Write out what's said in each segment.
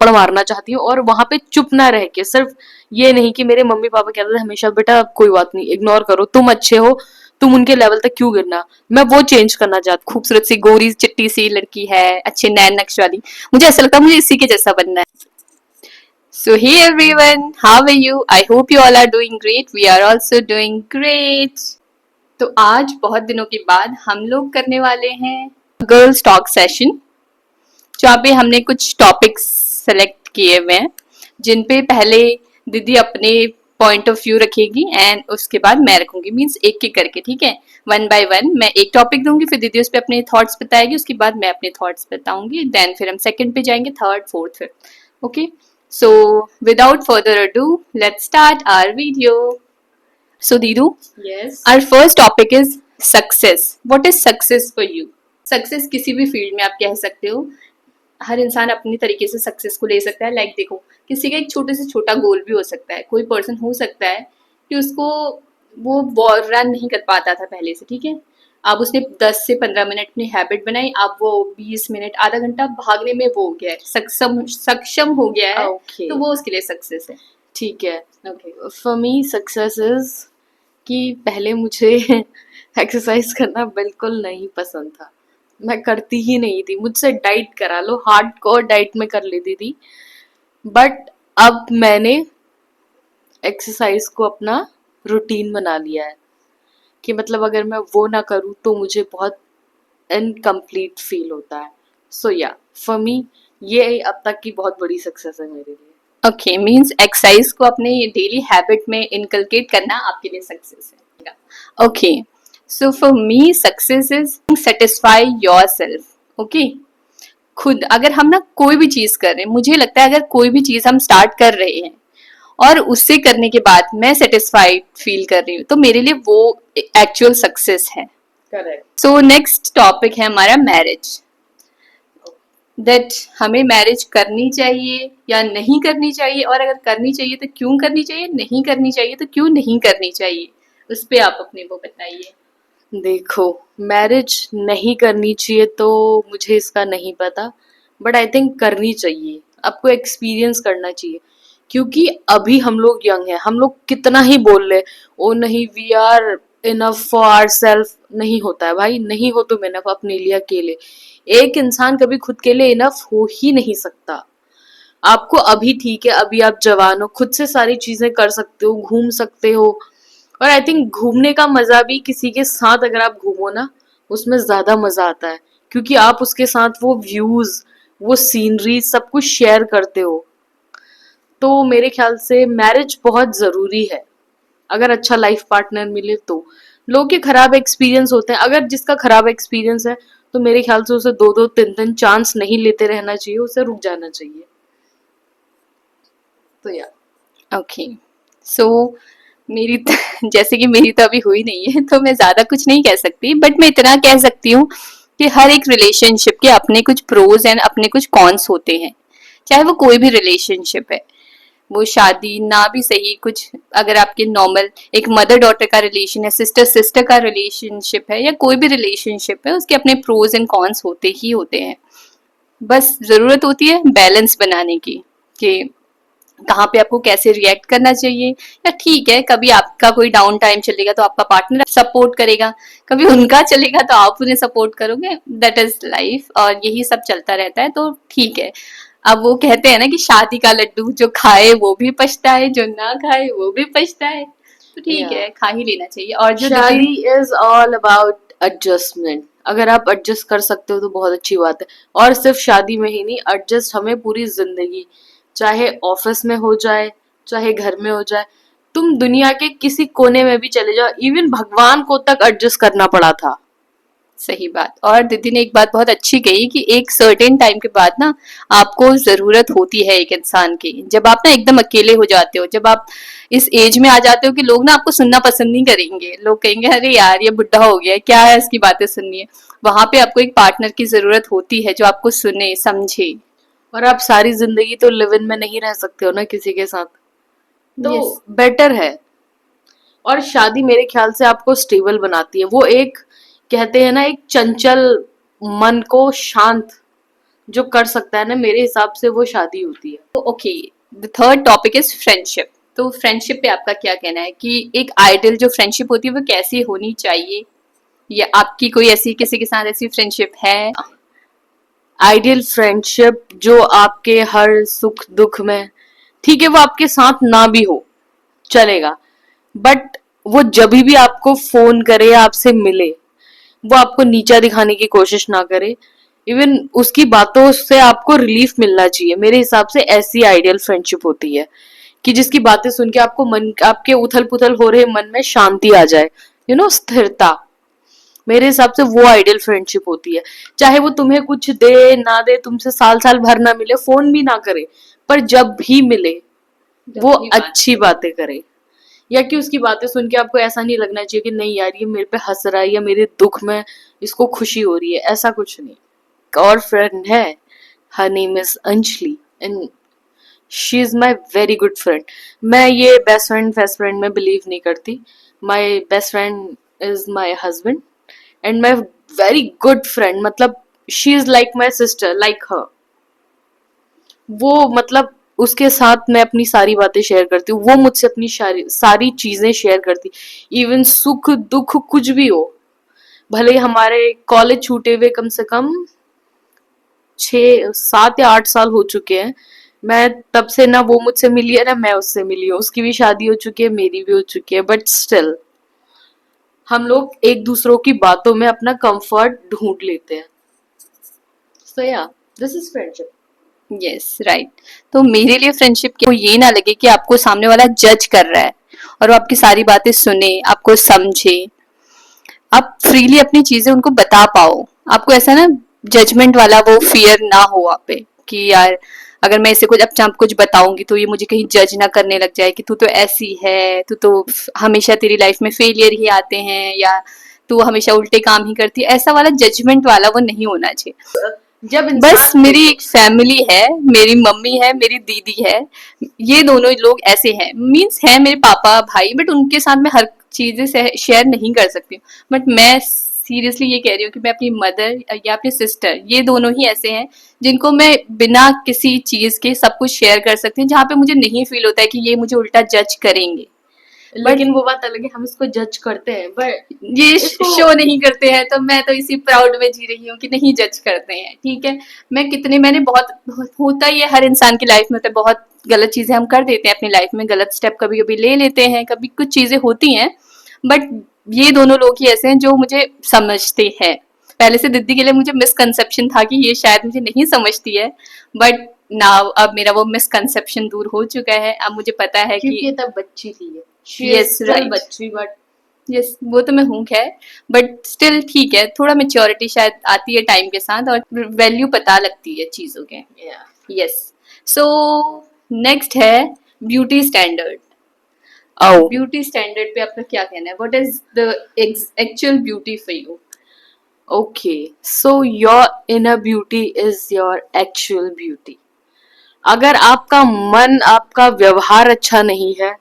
थप्पड़ मारना चाहती हूँ, और वहां पे चुप ना रह के, सिर्फ ये नहीं कि मेरे मम्मी पापा कहते थे हमेशा बेटा अब कोई बात नहीं, इग्नोर करो, तुम अच्छे हो, तुम उनके लेवल तक क्यों गिरना, मैं वो चेंज करना चाहती हूँ। खूबसूरत सी गोरी चिट्टी सी लड़की है, अच्छे नैन नक्श वाली, मुझे ऐसा लगता है मुझे इसी के जैसा बनना है। So hey everyone, how are you? I hope you all are doing great. We are also doing great. तो आज बहुत दिनों के बाद हम लोग करने वाले हैं गर्ल्स टॉक सेशन, जहाँ पे हमने कुछ टॉपिक्स सेलेक्ट किए हुए हैं, जिन पे पहले दीदी अपने पॉइंट ऑफ व्यू रखेगी एंड उसके बाद मैं रखूंगी, मीन्स एक एक करके, ठीक है। वन बाय वन मैं एक टॉपिक दूंगी, फिर दीदी उस पर अपने थॉट्स बताएगी, उसके बाद मैं अपने थॉट्स बताऊंगी, देन फिर हम सेकंड पे जाएंगे, third fourth fifth. Okay, so without further ado let's start our video. So दीदू, yes. Our first topic is success. What is success for you? Success किसी भी फील्ड में आप कह सकते हो, हर इंसान अपनी तरीके से सक्सेस को ले सकता है। लाइक देखो, किसी का एक छोटे से छोटा गोल भी हो सकता है। कोई पर्सन हो सकता है कि उसको वो रन नहीं कर पाता था पहले से, ठीक है। अब उसने 10 से 15 मिनट अपनी हैबिट बनाई, अब वो 20 मिनट आधा घंटा भागने में वो हो गया है, सक्षम हो गया है। ओके, तो वो उसके लिए सक्सेस है। ठीक है। Okay. For me success is कि पहले मुझे एक्सरसाइज करना बिल्कुल नहीं पसंद था, मैं करती ही नहीं थी, मुझसे डाइट करा लो, हार्डकोर डाइट में कर लेती थी। बट अब मैंने एक्सरसाइज को अपना रूटीन बना लिया है कि मतलब अगर मैं वो ना करूँ तो मुझे बहुत इनकम्प्लीट फील होता है। सो या फॉर मी ये अब तक की बहुत बड़ी सक्सेस है मेरे लिए। ओके, मीन्स एक्सरसाइज को अपने डेली हैबिट में इनकलकेट करना आपके लिए सक्सेस है। Okay, so for me success is satisfy your self. Okay, खुद अगर हम ना कोई भी चीज कर रहे हैं, मुझे लगता है अगर कोई भी चीज हम स्टार्ट कर रहे हैं और उससे करने के बाद मैं सेटिस्फाइड फील कर रही हूँ, तो मेरे लिए वो एक्चुअल सक्सेस है। करेक्ट। सो नेक्स्ट टॉपिक है हमारा मैरिज। दैट हमें मैरिज करनी चाहिए या नहीं करनी चाहिए, और अगर करनी चाहिए तो क्यों करनी चाहिए, नहीं करनी चाहिए तो क्यों नहीं करनी चाहिए, उस पर आप अपने वो बताइए। देखो, मैरिज नहीं करनी चाहिए तो मुझे इसका नहीं पता, बट आई थिंक करनी चाहिए, आपको एक्सपीरियंस करना चाहिए, क्योंकि अभी हम लोग यंग हैं, हम लोग कितना ही बोल ले, ओ नहीं we are enough for our self, नहीं होता है भाई, नहीं हो तुम इनफ अपने लिए अकेले। एक इंसान कभी खुद के लिए इनफ हो ही नहीं सकता। आपको अभी ठीक है, अभी आप जवान हो, खुद से सारी चीजें कर सकते हो, घूम सकते हो, और आई थिंक घूमने का मजा भी किसी के साथ अगर आप घूमो ना, उसमें ज्यादा मजा आता है, क्योंकि आप उसके साथ वो व्यूज, वो सीनरी सब कुछ शेयर करते हो। तो मेरे ख्याल से मैरिज बहुत जरूरी है, अगर अच्छा लाइफ पार्टनर मिले तो। लोग के खराब एक्सपीरियंस होते हैं, अगर जिसका खराब एक्सपीरियंस है तो मेरे ख्याल से उसे दो दो तीन तीन चांस नहीं लेते रहना चाहिए, उसे रुक जाना चाहिए। तो या ओके, सो मेरी जैसे कि मेरी तो अभी हुई नहीं है, तो मैं ज्यादा कुछ नहीं कह सकती, बट मैं इतना कह सकती हूँ कि हर एक रिलेशनशिप के अपने कुछ प्रोज एंड अपने कुछ कॉन्स होते हैं। चाहे वो कोई भी रिलेशनशिप है, वो शादी ना भी सही, कुछ अगर आपके नॉर्मल एक मदर डॉटर का रिलेशन है, सिस्टर सिस्टर का रिलेशनशिप है, या कोई भी रिलेशनशिप है, उसके अपने प्रोज एंड कॉन्स होते ही होते हैं। बस जरूरत होती है बैलेंस बनाने की, कि कहाँ पे आपको कैसे रिएक्ट करना चाहिए। या ठीक है, कभी आपका कोई डाउन टाइम चलेगा तो आपका पार्टनर सपोर्ट करेगा, कभी उनका चलेगा तो आप उन्हें सपोर्ट करोगे, दैट इज लाइफ, और यही सब चलता रहता है, तो ठीक है। अब वो कहते हैं ना कि शादी का लड्डू जो खाए वो भी पछता है, जो ना खाए वो भी पछता है, तो ठीक या है, खा ही लेना चाहिए। और जो शादी दीदी, इज ऑल अबाउट एडजस्टमेंट, अगर आप एडजस्ट कर सकते हो तो बहुत अच्छी बात है। और सिर्फ शादी में ही नहीं, एडजस्ट हमें पूरी जिंदगी, चाहे ऑफिस में हो जाए, चाहे घर में हो जाए, तुम दुनिया के किसी कोने में भी चले जाओ, इवन भगवान को तक एडजस्ट करना पड़ा था। सही बात। और दीदी ने एक बात बहुत अच्छी कही कि एक सर्टेन टाइम के बाद ना आपको जरूरत होती है एक इंसान की, जब आप ना एकदम अकेले हो जाते हो, जब आप इस एज में आ जाते हो कि लोग ना आपको सुनना पसंद नहीं करेंगे, लोग कहेंगे अरे यार ये बुढ़ा हो गया, क्या है इसकी बातें सुननी है। वहां पे आपको एक पार्टनर की जरूरत होती है जो आपको सुने समझे। और आप सारी जिंदगी तो लिव इन में नहीं रह सकते हो ना किसी के साथ, तो यस। बेटर है। और शादी मेरे ख्याल से आपको स्टेबल बनाती है, वो एक कहते हैं ना, एक चंचल मन को शांत जो कर सकता है ना, मेरे हिसाब से वो शादी होती है। Okay, the third topic is friendship. तो फ्रेंडशिप पे आपका क्या कहना है कि एक आइडियल जो फ्रेंडशिप होती है वो कैसी होनी चाहिए, या आपकी कोई ऐसी किसी के साथ ऐसी फ्रेंडशिप है? आइडियल फ्रेंडशिप जो आपके हर सुख दुख में, ठीक है वो आपके साथ ना भी हो चलेगा, बट वो जब भी आपको फोन करे या आपसे मिले, वो आपको नीचा दिखाने की कोशिश ना करे। इवन उसकी बातों से आपको रिलीफ मिलना चाहिए। मेरे हिसाब से ऐसी आइडियल फ्रेंडशिप होती है कि जिसकी बातें सुन के आपको मन, आपके उथल पुथल हो रहे मन में शांति आ जाए, स्थिरता। मेरे हिसाब से वो आइडियल फ्रेंडशिप होती है। चाहे वो तुम्हें कुछ दे ना दे, तुमसे साल साल भर ना मिले, फोन भी ना करे, पर जब भी मिले वो अच्छी बातें करे, या कि उसकी बातें सुन के आपको ऐसा नहीं लगना चाहिए कि नहीं यार ये मेरे पे हंस रहा है या मेरे दुख में इसको खुशी हो रही है, ऐसा कुछ नहीं। एक और फ्रेंड है, her name is Anjali, and she is my very good friend. मैं ये बेस्ट फ्रेंड में बिलीव नहीं करती। My best friend is my husband and my very good friend, मतलब she is like my sister, like her. वो मतलब उसके साथ मैं अपनी सारी बातें शेयर करती हूँ, वो मुझसे अपनी सारी चीजें शेयर करती, इवन सुख दुख कुछ भी हो। भले ही हमारे कॉलेज छूटे हुए कम से कम 6 7 या 8 साल हो चुके हैं, मैं तब से ना वो मुझसे मिली है ना मैं उससे मिली हूँ। उसकी भी शादी हो चुकी है, मेरी भी हो चुकी है, बट स्टिल हम लोग एक दूसरों की बातों में अपना कंफर्ट ढूंढ लेते हैं। सो या, this is friendship. Yes, right. तो मेरे लिए फ्रेंडशिप को ये ना लगे कि आपको सामने वाला जज कर रहा है और वो आपकी सारी बातें सुने, आपको समझे, आप फ्रीली अपनी चीजें उनको बता पाओ, आपको ऐसा ना जजमेंट वाला वो फियर ना हो आप पे कि यार अगर मैं इसे कुछ अब कुछ बताऊंगी तो ये मुझे कहीं जज ना करने लग जाए कि तू तो ऐसी है, तू तो हमेशा तेरी लाइफ में फेलियर ही आते हैं, या तू हमेशा उल्टे काम ही करती है। ऐसा वाला जजमेंट वाला वो नहीं होना चाहिए। जब बस इंसान मेरी एक फैमिली है, मेरी मम्मी है, मेरी दीदी है, ये दोनों लोग ऐसे हैं, मीन्स है मेरे पापा भाई, बट उनके साथ मैं हर चीजें शेयर नहीं कर सकती हूँ। बट मैं सीरियसली ये कह रही हूँ कि मैं अपनी मदर या अपनी सिस्टर, ये दोनों ही ऐसे हैं जिनको मैं बिना किसी चीज के सब कुछ शेयर कर सकती हूँ, जहाँ पे मुझे नहीं फील होता है कि ये मुझे उल्टा जज करेंगे। लेकिन वो बात अलग है, हम इसको जज करते हैं, बट ये शो नहीं करते हैं, तो मैं तो इसी प्राउड में जी रही हूँ कि नहीं जज करते हैं। ठीक है, मैंने बहुत होता ही है, हर इंसान की लाइफ में होता है, बहुत गलत चीजें हम कर देते हैं अपनी लाइफ में, गलत स्टेप कभी कभी ले लेते हैं, कभी कुछ चीजें होती हैं, बट ये दोनों लोग ही ऐसे हैं जो मुझे समझते हैं। पहले से दीदी के लिए मुझे मिसकंसेप्शन था कि ये शायद मुझे नहीं समझती है, बट नाउ अब मेरा वो मिसकंसेप्शन दूर हो चुका है। अब मुझे पता है क्योंकि कि तब बच्ची थी, यस, राइट, बच्ची, बट यस, वो तो मैं हूँ खैर, बट स्टिल ठीक है, थोड़ा मेच्योरिटी शायद आती है टाइम के साथ और वैल्यू पता लगती है चीजों के। यस। सो नेक्स्ट है ब्यूटी स्टैंडर्ड। ओ ब्यूटी स्टैंडर्ड पे आपका क्या कहना है? What is the actual beauty for you? Okay, so your inner beauty is your actual beauty. अगर आपका मन, आपका व्यवहार अच्छा नहीं है,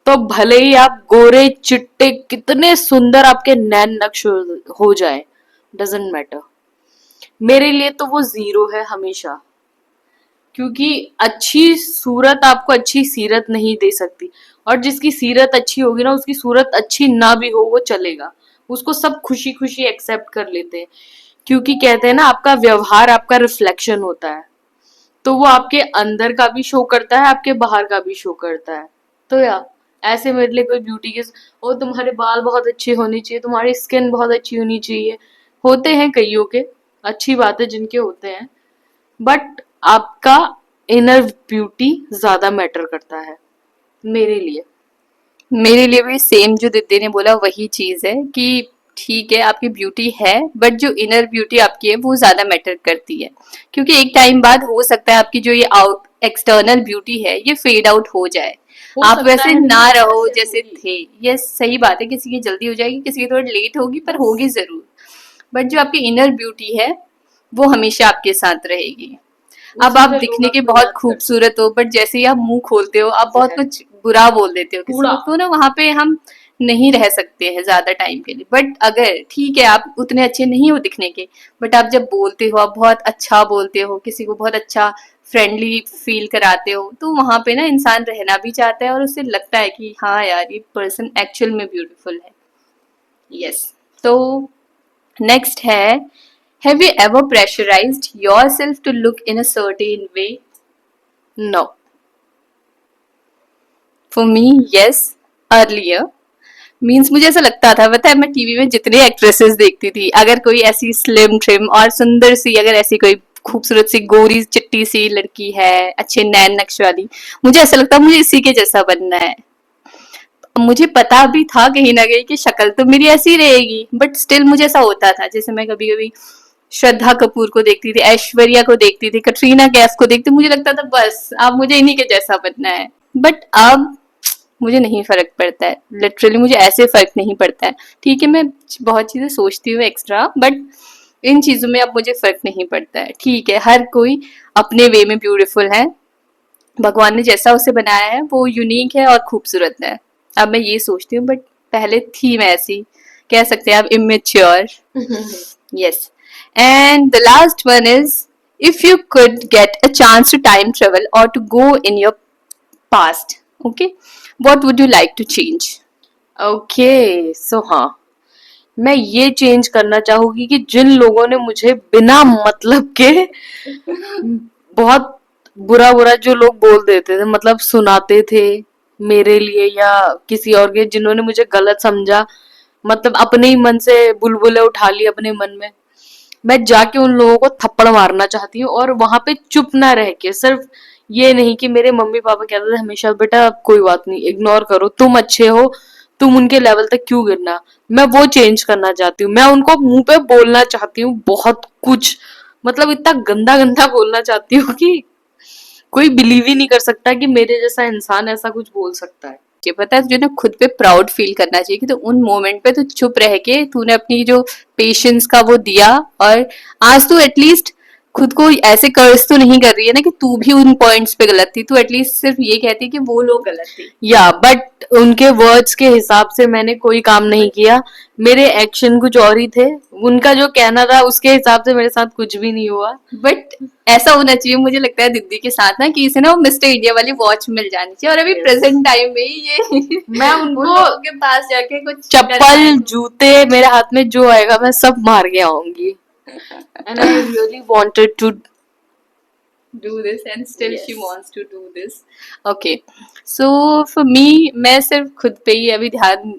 तो भले ही आप गोरे चिट्टे कितने सुंदर आपके नैन नक्श हो जाए, डजेंट मैटर। मेरे लिए तो वो जीरो है हमेशा, क्योंकि अच्छी सूरत आपको अच्छी सीरत नहीं दे सकती, और जिसकी सीरत अच्छी होगी ना, उसकी सूरत अच्छी ना भी हो वो चलेगा, उसको सब खुशी खुशी एक्सेप्ट कर लेते हैं। क्योंकि कहते हैं ना, आपका व्यवहार आपका रिफ्लेक्शन होता है, तो वो आपके अंदर का भी शो करता है, आपके बाहर का भी शो करता है। तो या ऐसे मेरे लिए कोई ब्यूटी के ओ तुम्हारे बाल बहुत अच्छे होने चाहिए, तुम्हारी स्किन बहुत अच्छी होनी चाहिए, होते हैं कईयों के, अच्छी बात है जिनके होते हैं, बट आपका इनर ब्यूटी ज्यादा मैटर करता है मेरे लिए। मेरे लिए भी सेम जो दीदी ने बोला वही चीज है कि ठीक है आपकी ब्यूटी है, बट जो इनर ब्यूटी आपकी है वो ज्यादा मैटर करती है, क्योंकि एक टाइम बाद हो सकता है आपकी जो ये आउट एक्सटर्नल ब्यूटी है ये फेड आउट हो जाए, हो आप सकता वैसे है ना नहीं, रहो वैसे जैसे होगी। थे। ये सही बात है, किसी की जल्दी हो जाएगी, किसी की थोड़ी लेट होगी, पर होगी जरूर। बट जो आपकी इनर ब्यूटी है वो हमेशा आपके साथ रहेगी। अब उसी आप से लोग दिखने के आपको बहुत याद करते हैं। खूबसूरत हो, बट जैसे ही आप मुंह खोलते हो आप बहुत कुछ बुरा बोल देते हो किसी को, कूड़ा। तो ना वहां पे हम नहीं रह सकते हैं ज्यादा टाइम के लिए। बट अगर ठीक है आप उतने अच्छे नहीं हो दिखने के, बट आप जब बोलते हो, आप बहुत अच्छा बोलते हो, किसी को बहुत अच्छा फ्रेंडली फील कराते हो, तो वहां पे ना इंसान रहना भी चाहता है और उसे लगता है कि हाँ यार ये पर्सन एक्चुअल में ब्यूटीफुल है। यस। तो नेक्स्ट है, have you ever pressurized yourself to look in a certain way? No. For me yes, earlier. Means मुझे ऐसा लगता था, पता है मैं टीवी में जितने एक्ट्रेसेस देखती थी, अगर कोई ऐसी स्लिम ट्रिम और सुंदर सी, अगर ऐसी कोई खूबसूरत सी गोरी चिट्टी सी लड़की है, अच्छे नैन नक्श वाली, मुझे ऐसा लगता मुझे इसी के जैसा बनना है। मुझे पता भी था कहीं ना कहीं कि शक्ल तो मेरी ऐसी रहेगी, बट स्टिल मुझे ऐसा होता था। जैसे मैं कभी कभी श्रद्धा कपूर को देखती थी, ऐश्वर्या को देखती थी, कटरीना कैफ को देखती, मुझे लगता था बस अब मुझे इन्हीं के जैसा बनना है। बट अब मुझे नहीं फर्क पड़ता है, लिटरली मुझे ऐसे फर्क नहीं पड़ता है। ठीक है मैं बहुत चीजें सोचती हूँ एक्स्ट्रा, बट इन चीजों में अब मुझे फर्क नहीं पड़ता है। ठीक है हर कोई अपने वे में ब्यूटीफुल है, भगवान ने जैसा उसे बनाया है वो यूनिक है और खूबसूरत है। अब मैं ये सोचती हूँ, बट पहले थी मैं ऐसी, कह सकते हैं आप immature. Yes. And the last one is, if you could get a chance to time travel or to go in your past, okay, what would you like to change? Okay so हाँ, मैं ये change करना चाहूंगी कि जिन लोगों ने मुझे बिना मतलब के बहुत बुरा बुरा जो लोग बोल देते थे, मतलब सुनाते थे मेरे लिए या किसी और के, जिन्होंने मुझे गलत समझा, मतलब अपने ही मन से बुलबुलें उठा ली अपने मन में, मैं जाके उन लोगों को थप्पड़ मारना चाहती हूँ। और वहां पे चुप ना रह के, सिर्फ ये नहीं कि मेरे मम्मी पापा कहते थे हमेशा बेटा कोई बात नहीं इग्नोर करो, तुम अच्छे हो, तुम उनके लेवल तक क्यों गिरना, मैं वो चेंज करना चाहती हूँ। मैं उनको मुंह पे बोलना चाहती हूँ बहुत कुछ, मतलब इतना गंदा गंदा बोलना चाहती हूँ कि कोई बिलीव ही नहीं कर सकता कि मेरे जैसा इंसान ऐसा कुछ बोल सकता है। कि पता है तुझे ना खुद पे प्राउड फील करना चाहिए कि तो उन मोमेंट पे तू चुप रह के तूने अपनी जो पेशेंस का वो दिया, और आज तू एटलीस्ट खुद को ऐसे कर्ज तो नहीं कर रही है ना कि तू भी उन पॉइंट्स पे गलत थी, तू एटलीस्ट सिर्फ ये कहती है कि वो लोग गलत थे। या बट उनके वर्ड्स के हिसाब से मैंने कोई काम नहीं किया, मेरे एक्शन कुछ और ही थे, उनका जो कहना था उसके हिसाब से मेरे साथ कुछ भी नहीं हुआ। बट ऐसा होना चाहिए मुझे लगता है दीदी के साथ ना, कि इसे ना वो मिस्टर इंडिया वाली वॉच मिल जानी चाहिए, और अभी Yes. प्रेजेंट टाइम में ही ये मैं उन उनको लोगों के पास जाके कुछ चप्पल जूते मेरे हाथ में जो आएगा मैं सब मार के आऊंगी। And I really wanted to do this, and still she Yes. wants to do this. Okay, so for me मैं सिर्फ खुद पे ही अभी ध्यान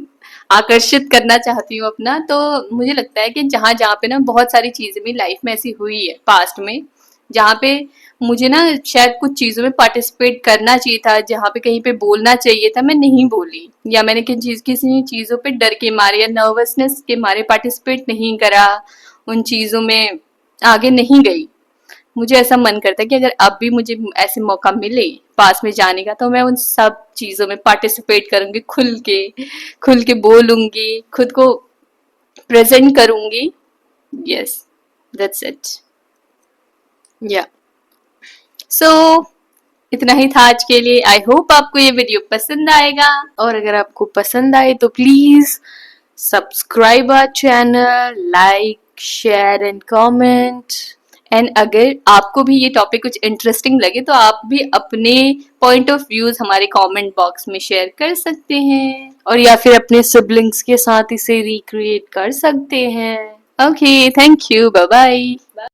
आकर्षित करना चाहती हूँ अपना। तो मुझे लगता है कि जहाँ जहाँ पे ना बहुत सारी चीजें मेरी लाइफ में ऐसी हुई है पास्ट में, जहाँ पे मुझे ना शायद कुछ चीजों में पार्टिसिपेट करना चाहिए था, जहाँ पे कहीं पे बोलना चाहिए था मैं नहीं बोली, या मैंने किसी चीजों पे डर के मारे या नर्वसनेस के मारे पार्टिसिपेट नहीं करा, उन चीजों में आगे नहीं गई। मुझे ऐसा मन करता है कि अगर अब भी मुझे ऐसे मौका मिले पास में जाने का, तो मैं उन सब चीजों में पार्टिसिपेट करूंगी, खुल के बोलूंगी, खुद को प्रेजेंट करूंगी। Yes, that's it. या सो इतना ही था आज के लिए। आई होप आपको ये वीडियो पसंद आएगा, और अगर आपको पसंद आए तो please subscribe our channel, like share and comment. And अगर आपको भी ये टॉपिक कुछ इंटरेस्टिंग लगे तो आप भी अपने पॉइंट ऑफ व्यूज हमारे कमेंट बॉक्स में शेयर कर सकते हैं, और या फिर अपने सिबलिंग्स के साथ इसे रिक्रिएट कर सकते हैं। Okay thank you, bye bye.